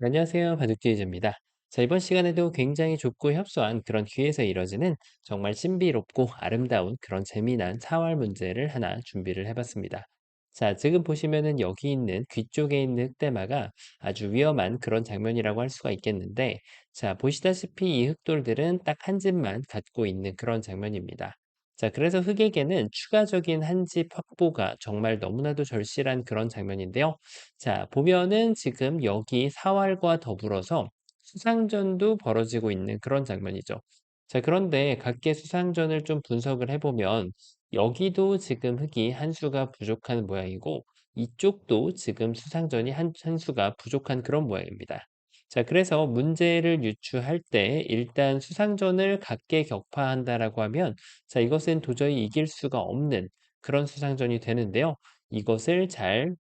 안녕하세요. 바둑기회전입니다. 자, 이번 시간에도 굉장히 좁고 협소한 그런 귀에서 이뤄지는 정말 신비롭고 아름다운 그런 재미난 사활 문제를 하나 준비를 해봤습니다. 자, 지금 보시면은 여기 있는 귀 쪽에 있는 흑대마가 아주 위험한 그런 장면이라고 할 수가 있겠는데, 자, 보시다시피 이 흑돌들은 딱 한 집만 갖고 있는 그런 장면입니다. 자, 그래서 흑에게는 추가적인 한 집 확보가 정말 너무나도 절실한 그런 장면인데요. 자, 보면은 지금 여기 사활과 더불어서 수상전도 벌어지고 있는 그런 장면이죠. 자, 그런데 각계 수상전을 좀 분석을 해보면 여기도 지금 흙이 한 수가 부족한 모양이고 이쪽도 지금 수상전이 한 수가 부족한 그런 모양입니다. 자, 그래서 문제를 유추할 때 일단 수상전을 각계 격파한다라고 하면 자, 이것은 도저히 이길 수가 없는 그런 수상전이 되는데요. 이것을 잘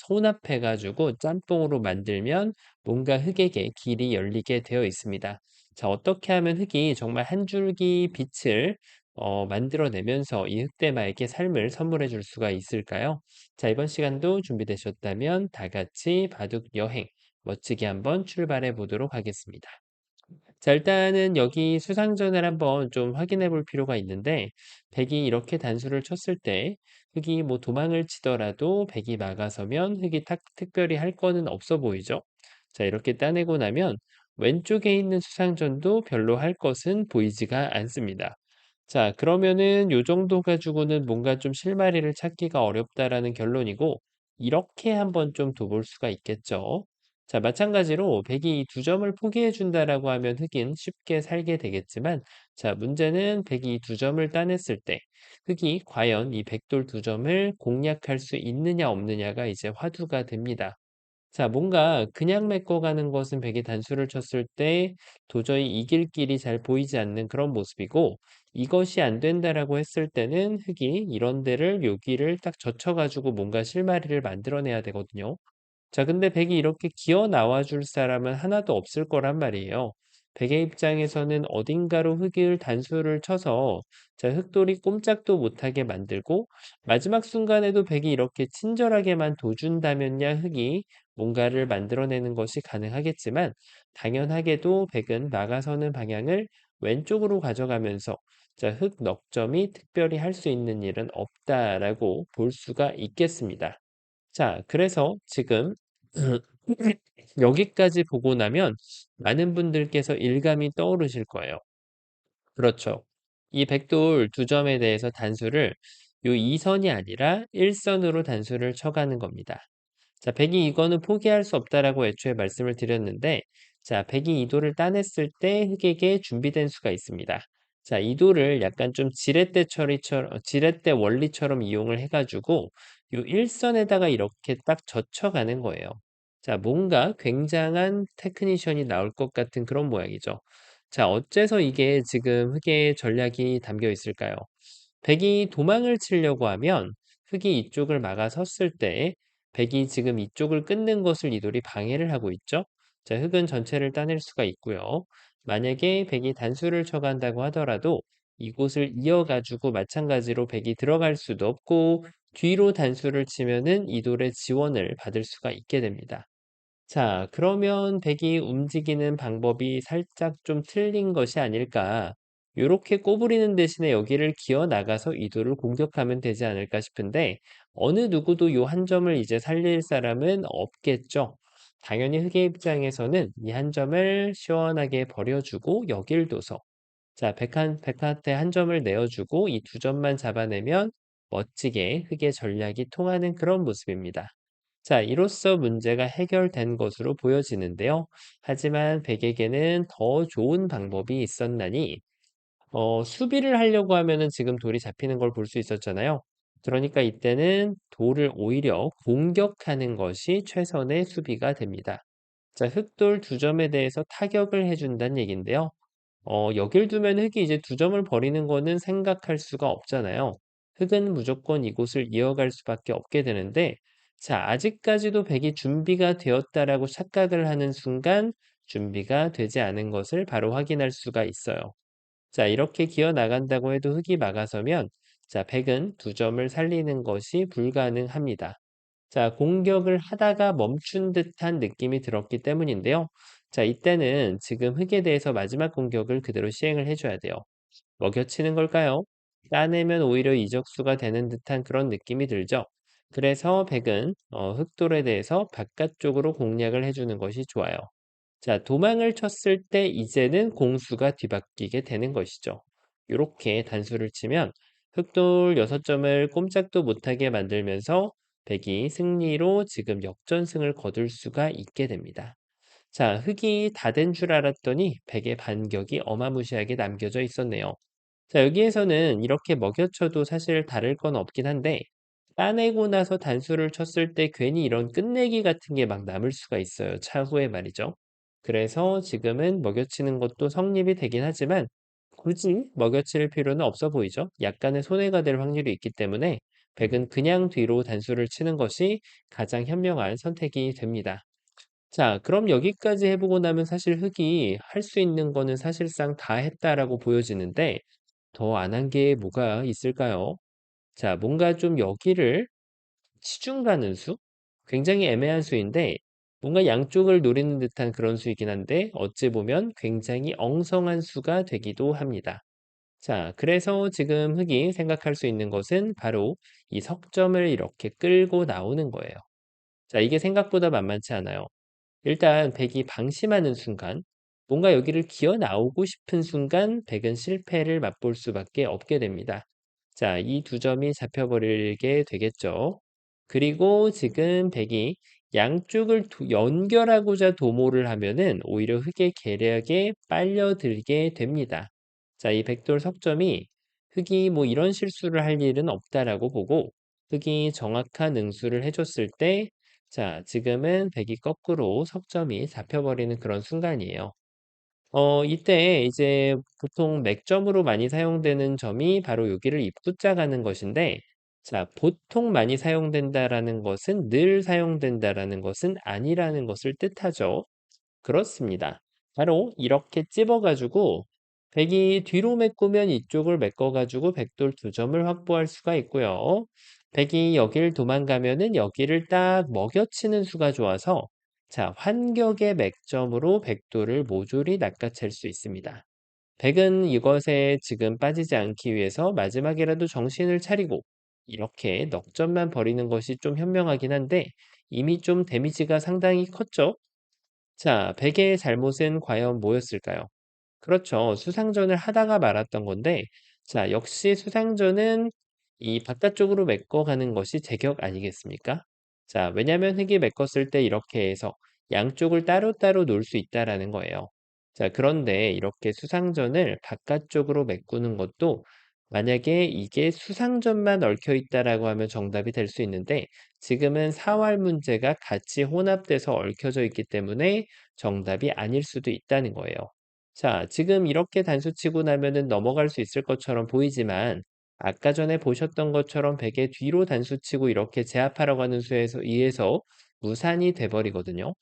혼합해 가지고 짬뽕으로 만들면 뭔가 흙에게 길이 열리게 되어 있습니다. 자, 어떻게 하면 흙이 정말 한 줄기 빛을 만들어내면서 이 흙대마에게 삶을 선물해 줄 수가 있을까요? 자, 이번 시간도 준비되셨다면 다 같이 바둑 여행 멋지게 한번 출발해 보도록 하겠습니다. 자, 일단은 여기 수상전을 한번 좀 확인해 볼 필요가 있는데, 백이 이렇게 단수를 쳤을 때, 흑이 뭐 도망을 치더라도 백이 막아서면 흑이 특별히 할 거는 없어 보이죠? 자, 이렇게 따내고 나면 왼쪽에 있는 수상전도 별로 할 것은 보이지가 않습니다. 자, 그러면은 요 정도 가지고는 뭔가 좀 실마리를 찾기가 어렵다라는 결론이고, 이렇게 한번 좀 둬볼 수가 있겠죠. 자, 마찬가지로 백이 두 점을 포기해 준다라고 하면 흑인 쉽게 살게 되겠지만, 자, 문제는 백이 두 점을 따냈을 때, 흑이 과연 이 백돌 두 점을 공략할 수 있느냐 없느냐가 이제 화두가 됩니다. 자, 뭔가 그냥 메꿔가는 것은 백이 단수를 쳤을 때 도저히 이길 길이 잘 보이지 않는 그런 모습이고, 이것이 안 된다라고 했을 때는 흑이 이런 데를 여기를 딱 젖혀가지고 뭔가 실마리를 만들어내야 되거든요. 자, 근데 백이 이렇게 기어 나와 줄 사람은 하나도 없을 거란 말이에요. 백의 입장에서는 어딘가로 흙을 단수를 쳐서 자, 흑돌이 꼼짝도 못하게 만들고 마지막 순간에도 백이 이렇게 친절하게만 둬준다면야 흑이 뭔가를 만들어내는 것이 가능하겠지만 당연하게도 백은 막아서는 방향을 왼쪽으로 가져가면서 자, 흑 넉 점이 특별히 할 수 있는 일은 없다라고 볼 수가 있겠습니다. 자, 그래서 지금 여기까지 보고 나면 많은 분들께서 일감이 떠오르실 거예요. 그렇죠. 이 백돌 두 점에 대해서 단수를 요 2선이 아니라 1선으로 단수를 쳐가는 겁니다. 자, 백이 이거는 포기할 수 없다라고 애초에 말씀을 드렸는데, 자, 백이 이 돌을 따냈을 때 흑에게 준비된 수가 있습니다. 자, 이 돌을 약간 좀 지렛대 처리처럼, 지렛대 원리처럼 이용을 해가지고, 요 일선에다가 이렇게 딱 젖혀가는 거예요. 자, 뭔가 굉장한 테크니션이 나올 것 같은 그런 모양이죠. 자, 어째서 이게 지금 흑의 전략이 담겨 있을까요? 백이 도망을 치려고 하면 흑이 이쪽을 막아섰을 때 백이 지금 이쪽을 끊는 것을 이 돌이 방해를 하고 있죠. 자, 흑은 전체를 따낼 수가 있고요. 만약에 백이 단수를 쳐간다고 하더라도 이곳을 이어가지고 마찬가지로 백이 들어갈 수도 없고 뒤로 단수를 치면은 이 돌의 지원을 받을 수가 있게 됩니다. 자, 그러면 백이 움직이는 방법이 살짝 좀 틀린 것이 아닐까. 요렇게 꼬부리는 대신에 여기를 기어 나가서 이도를 공격하면 되지 않을까 싶은데, 어느 누구도 요 한 점을 이제 살릴 사람은 없겠죠. 당연히 흑의 입장에서는 이 한 점을 시원하게 버려주고 여길 둬서, 자, 백한테 한 점을 내어주고 이 두 점만 잡아내면 멋지게 흑의 전략이 통하는 그런 모습입니다. 자, 이로써 문제가 해결된 것으로 보여지는데요. 하지만 백에게는 더 좋은 방법이 있었나니, 수비를 하려고 하면은 지금 돌이 잡히는 걸 볼 수 있었잖아요. 그러니까 이때는 돌을 오히려 공격하는 것이 최선의 수비가 됩니다. 자, 흑돌 두 점에 대해서 타격을 해준다는 얘기인데요. 여길 두면 흑이 이제 두 점을 버리는 거는 생각할 수가 없잖아요. 흑은 무조건 이곳을 이어갈 수밖에 없게 되는데, 자, 아직까지도 백이 준비가 되었다라고 착각을 하는 순간 준비가 되지 않은 것을 바로 확인할 수가 있어요. 자, 이렇게 기어 나간다고 해도 흑이 막아서면 자, 백은 두 점을 살리는 것이 불가능합니다. 자, 공격을 하다가 멈춘 듯한 느낌이 들었기 때문인데요. 자, 이때는 지금 흙에 대해서 마지막 공격을 그대로 시행을 해줘야 돼요. 먹여치는 걸까요? 따내면 오히려 이적수가 되는 듯한 그런 느낌이 들죠. 그래서 백은 흑돌에 대해서 바깥쪽으로 공략을 해주는 것이 좋아요. 자, 도망을 쳤을 때 이제는 공수가 뒤바뀌게 되는 것이죠. 이렇게 단수를 치면 흑돌 6점을 꼼짝도 못하게 만들면서 백이 승리로 지금 역전승을 거둘 수가 있게 됩니다. 자, 흑이 다 된 줄 알았더니 백의 반격이 어마무시하게 남겨져 있었네요. 자, 여기에서는 이렇게 먹여쳐도 사실 다를 건 없긴 한데, 따내고 나서 단수를 쳤을 때 괜히 이런 끝내기 같은 게 막 남을 수가 있어요. 차후에 말이죠. 그래서 지금은 먹여치는 것도 성립이 되긴 하지만, 굳이 먹여칠 필요는 없어 보이죠. 약간의 손해가 될 확률이 있기 때문에, 백은 그냥 뒤로 단수를 치는 것이 가장 현명한 선택이 됩니다. 자, 그럼 여기까지 해보고 나면 사실 흑이 할 수 있는 거는 사실상 다 했다라고 보여지는데, 더 안 한 게 뭐가 있을까요? 자, 뭔가 좀 여기를 치중 가는 수? 굉장히 애매한 수인데, 뭔가 양쪽을 노리는 듯한 그런 수이긴 한데, 어찌 보면 굉장히 엉성한 수가 되기도 합니다. 자, 그래서 지금 흑이 생각할 수 있는 것은 바로 이 석점을 이렇게 끌고 나오는 거예요. 자, 이게 생각보다 만만치 않아요. 일단 백이 방심하는 순간, 뭔가 여기를 기어 나오고 싶은 순간 백은 실패를 맛볼 수밖에 없게 됩니다. 자, 이 두 점이 잡혀버리게 되겠죠. 그리고 지금 백이 양쪽을 연결하고자 도모를 하면은 오히려 흑의 계략에 빨려들게 됩니다. 자, 이 백돌 석점이 흑이 뭐 이런 실수를 할 일은 없다라고 보고 흑이 정확한 응수를 해줬을 때 자, 지금은 백이 거꾸로 석점이 잡혀버리는 그런 순간이에요. 이때 이제 보통 맥점으로 많이 사용되는 점이 바로 여기를 입구자 가는 것인데, 자, 보통 많이 사용된다라는 것은 늘 사용된다라는 것은 아니라는 것을 뜻하죠. 그렇습니다. 바로 이렇게 찝어가지고 백이 뒤로 메꾸면 이쪽을 메꿔가지고 백돌 두 점을 확보할 수가 있고요. 백이 여기를 도망가면은 여기를 딱 먹여치는 수가 좋아서 자, 환격의 맥점으로 백돌을 모조리 낚아챌 수 있습니다. 백은 이것에 지금 빠지지 않기 위해서 마지막이라도 정신을 차리고 이렇게 넉 점만 버리는 것이 좀 현명하긴 한데 이미 좀 데미지가 상당히 컸죠. 자, 백의 잘못은 과연 뭐였을까요? 그렇죠. 수상전을 하다가 말았던 건데, 자, 역시 수상전은 이 바깥쪽으로 메꿔가는 것이 제격 아니겠습니까? 자, 왜냐면 흙이 메꿨을 때 이렇게 해서 양쪽을 따로따로 놓을 수 있다라는 거예요. 자, 그런데 이렇게 수상전을 바깥쪽으로 메꾸는 것도 만약에 이게 수상전만 얽혀 있다라고 하면 정답이 될 수 있는데 지금은 사활 문제가 같이 혼합돼서 얽혀져 있기 때문에 정답이 아닐 수도 있다는 거예요. 자, 지금 이렇게 단수치고 나면은 넘어갈 수 있을 것처럼 보이지만 아까 전에 보셨던 것처럼 베개 뒤로 단수치고 이렇게 제압하려고 하는 수에서 의해서 무산이 돼버리거든요.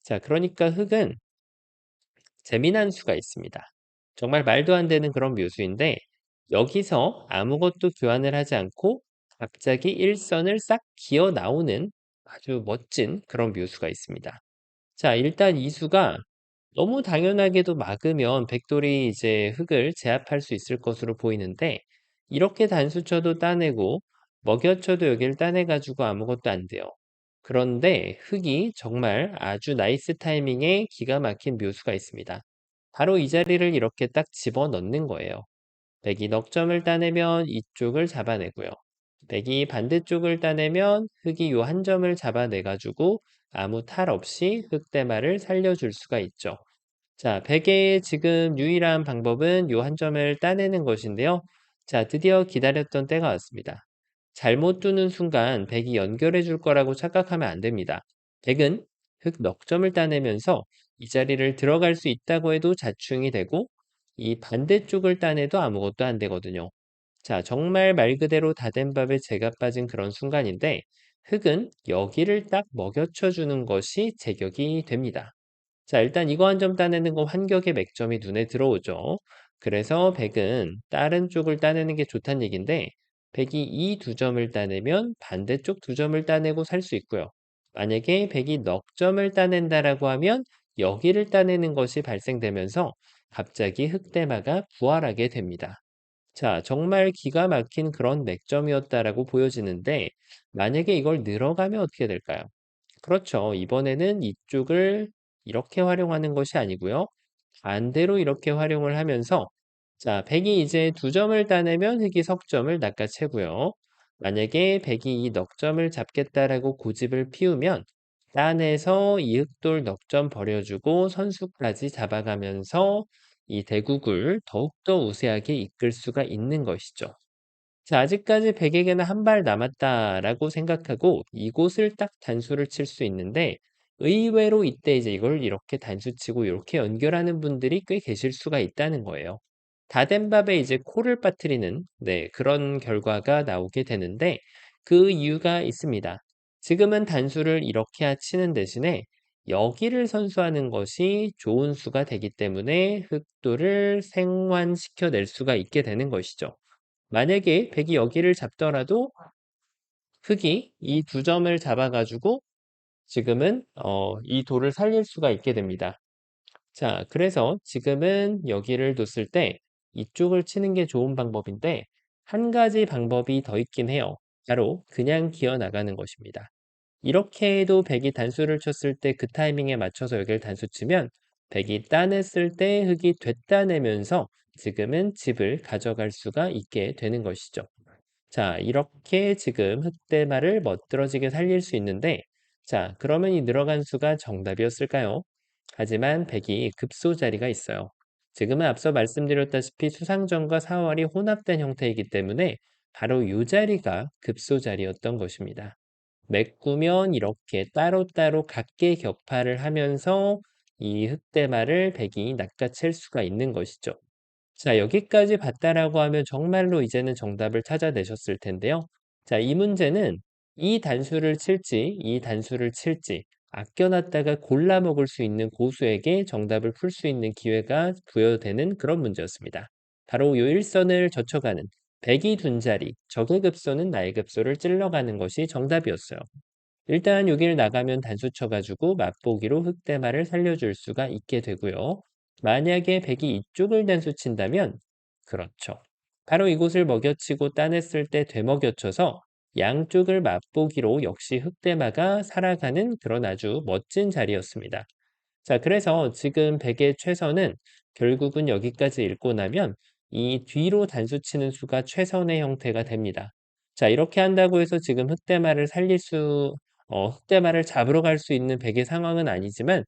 자, 그러니까 흙은 재미난 수가 있습니다. 정말 말도 안 되는 그런 묘수인데 여기서 아무것도 교환을 하지 않고 갑자기 일선을 싹 기어 나오는 아주 멋진 그런 묘수가 있습니다. 자, 일단 이 수가 너무 당연하게도 막으면 백돌이 이제 흙을 제압할 수 있을 것으로 보이는데 이렇게 단수 쳐도 따내고 먹여 쳐도 여기를 따내가지고 아무것도 안 돼요. 그런데 흙이 정말 아주 나이스 타이밍에 기가 막힌 묘수가 있습니다. 바로 이 자리를 이렇게 딱 집어넣는 거예요. 백이 넉 점을 따내면 이쪽을 잡아내고요. 백이 반대쪽을 따내면 흙이 요 한 점을 잡아내가지고 아무 탈 없이 흙대마를 살려줄 수가 있죠. 자, 백의 지금 유일한 방법은 요 한 점을 따내는 것인데요. 자, 드디어 기다렸던 때가 왔습니다. 잘못 두는 순간 백이 연결해 줄 거라고 착각하면 안 됩니다. 백은 흑 넉 점을 따내면서 이 자리를 들어갈 수 있다고 해도 자충이 되고 이 반대쪽을 따내도 아무것도 안 되거든요. 자, 정말 말 그대로 다 된 밥에 제가 빠진 그런 순간인데 흑은 여기를 딱 먹여쳐 주는 것이 제격이 됩니다. 자, 일단 이거 한 점 따내는 거 환격의 맥점이 눈에 들어오죠. 그래서 백은 다른 쪽을 따내는 게 좋다는 얘기인데 백이 이 두 점을 따내면 반대쪽 두 점을 따내고 살 수 있고요. 만약에 백이 넉 점을 따낸다라고 하면 여기를 따내는 것이 발생되면서 갑자기 흑대마가 부활하게 됩니다. 자, 정말 기가 막힌 그런 맥점이었다라고 보여지는데 만약에 이걸 늘어가면 어떻게 될까요? 그렇죠. 이번에는 이쪽을 이렇게 활용하는 것이 아니고요. 반대로 이렇게 활용을 하면서 자, 100이 이제 두 점을 따내면 흑이 석점을 낚아채고요. 만약에 100이 이 넉점을 잡겠다라고 고집을 피우면 따내서 이 흑돌 넉점 버려주고 선수까지 잡아가면서 이 대국을 더욱더 우세하게 이끌 수가 있는 것이죠. 자, 아직까지 100에게는 한 발 남았다라고 생각하고 이곳을 딱 단수를 칠 수 있는데 의외로 이때 이제 이걸 이렇게 단수 치고 이렇게 연결하는 분들이 꽤 계실 수가 있다는 거예요. 다 된 밥에 이제 코를 빠뜨리는 네, 그런 결과가 나오게 되는데 그 이유가 있습니다. 지금은 단수를 이렇게 치는 대신에 여기를 선수하는 것이 좋은 수가 되기 때문에 흑도를 생환시켜 낼 수가 있게 되는 것이죠. 만약에 백이 여기를 잡더라도 흑이 이 두 점을 잡아 가지고 지금은 이 돌을 살릴 수가 있게 됩니다. 자, 그래서 지금은 여기를 뒀을 때 이쪽을 치는 게 좋은 방법인데 한 가지 방법이 더 있긴 해요. 바로 그냥 기어 나가는 것입니다. 이렇게 해도 백이 단수를 쳤을 때 그 타이밍에 맞춰서 여기를 단수 치면 백이 따냈을 때 흑이 되따내면서 지금은 집을 가져갈 수가 있게 되는 것이죠. 자, 이렇게 지금 흑대마를 멋들어지게 살릴 수 있는데, 자, 그러면 이 늘어간 수가 정답이었을까요? 하지만 백이 급소 자리가 있어요. 지금은 앞서 말씀드렸다시피 수상전과 사월이 혼합된 형태이기 때문에 바로 이 자리가 급소 자리였던 것입니다. 메꾸면 이렇게 따로따로 각계 격파를 하면서 이 흑대마를 백이 낚아챌 수가 있는 것이죠. 자, 여기까지 봤다라고 하면 정말로 이제는 정답을 찾아내셨을 텐데요. 자, 이 문제는 이 단수를 칠지, 이 단수를 칠지, 아껴놨다가 골라 먹을 수 있는 고수에게 정답을 풀 수 있는 기회가 부여되는 그런 문제였습니다. 바로 요 일선을 젖혀가는 백이 둔 자리, 적의 급소는 나의 급소를 찔러가는 것이 정답이었어요. 일단 여기를 나가면 단수 쳐가지고 맛보기로 흑대마를 살려줄 수가 있게 되고요. 만약에 백이 이쪽을 단수 친다면 그렇죠. 바로 이곳을 먹여치고 따냈을 때 되먹여쳐서 양쪽을 맛보기로 역시 흑대마가 살아가는 그런 아주 멋진 자리였습니다. 자, 그래서 지금 백의 최선은 결국은 여기까지 읽고 나면 이 뒤로 단수 치는 수가 최선의 형태가 됩니다. 자, 이렇게 한다고 해서 지금 흑대마를 잡으러 갈 수 있는 백의 상황은 아니지만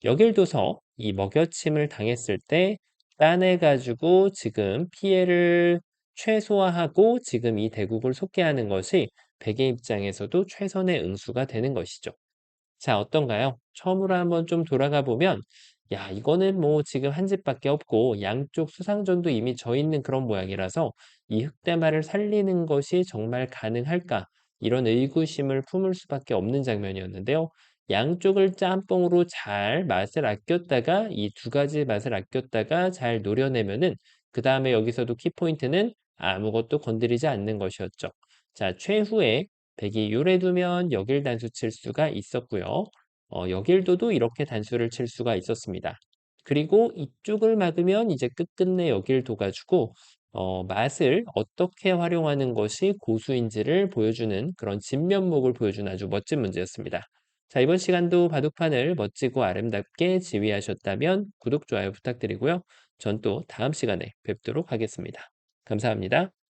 여길 둬서 이 먹여침을 당했을 때 따내가지고 지금 피해를 최소화하고 지금 이 대국을 속게하는 것이 백의 입장에서도 최선의 응수가 되는 것이죠. 자, 어떤가요? 처음으로 한번 좀 돌아가 보면, 야, 이거는 뭐 지금 한 집밖에 없고 양쪽 수상전도 이미 져 있는 그런 모양이라서 이 흑대마를 살리는 것이 정말 가능할까? 이런 의구심을 품을 수밖에 없는 장면이었는데요. 양쪽을 짬뽕으로 잘 맛을 아꼈다가 이 두 가지 맛을 아꼈다가 잘 노려내면은 그 다음에 여기서도 키포인트는 아무것도 건드리지 않는 것이었죠. 자, 최후에 백이 요래 두면 여길 단수 칠 수가 있었고요. 여길도도 이렇게 단수를 칠 수가 있었습니다. 그리고 이쪽을 막으면 이제 끝끝내 여길 둬가지고 맛을 어떻게 활용하는 것이 고수인지를 보여주는 그런 진면목을 보여주는 아주 멋진 문제였습니다. 자, 이번 시간도 바둑판을 멋지고 아름답게 지휘하셨다면 구독, 좋아요 부탁드리고요. 전 또 다음 시간에 뵙도록 하겠습니다. 감사합니다.